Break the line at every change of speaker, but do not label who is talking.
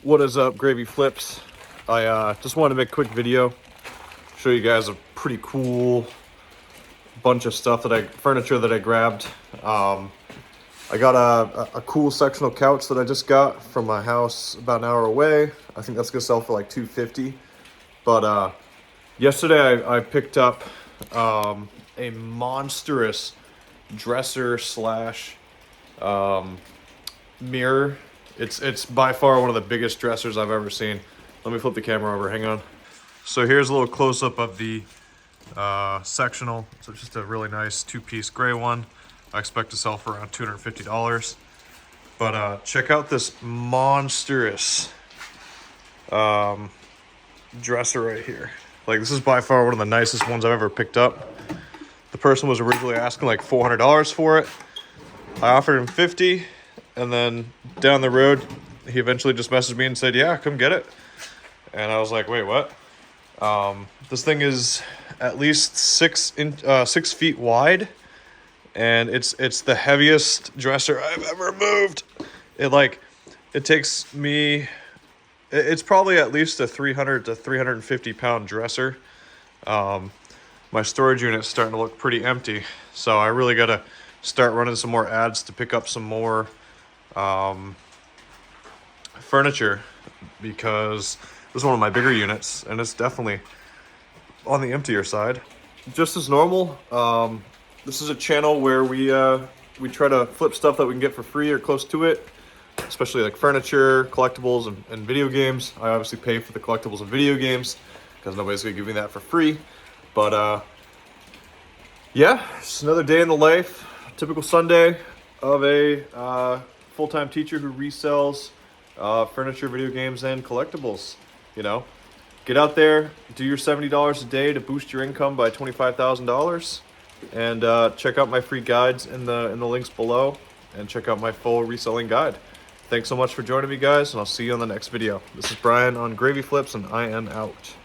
What is up, Gravy Flips? I just wanted to make a quick video, show you guys a pretty cool bunch of stuff furniture that I grabbed. I got a cool sectional couch that I just got from my house about an hour away. I think that's gonna sell for like $250. But yesterday I picked up a monstrous dresser slash mirror. It's by far one of the biggest dressers I've ever seen. Let me flip the camera over, hang on. So here's a little close-up of the sectional. So it's just a really nice two-piece gray one. I expect to sell for around $250. But check out this monstrous dresser right here. Like, this is by far one of the nicest ones I've ever picked up. The person was originally asking like $400 for it. I offered him $50. And then down the road, he eventually just messaged me and said, yeah, come get it. And I was like, wait, what? This thing is at least 6 feet wide. And it's the heaviest dresser I've ever moved. It takes me, it's probably at least a 300 to 350 pound dresser. My storage unit's starting to look pretty empty. So I really got to start running some more ads to pick up some more furniture, because this is one of my bigger units and it's definitely on the emptier side. Just as normal, this is a channel where we try to flip stuff that we can get for free or close to it, especially like furniture, collectibles, and video games. I obviously pay for the collectibles and video games because nobody's gonna give me that for free. But yeah, it's another day in the life, typical Sunday of a full-time teacher who resells furniture, video games, and collectibles. You know, get out there, do your $70 a day to boost your income by $25,000, and check out my free guides in the links below, and check out my full reselling guide. Thanks so much for joining me, guys, and I'll see you on the next video. This is Brian on Gravy Flips, and I am out.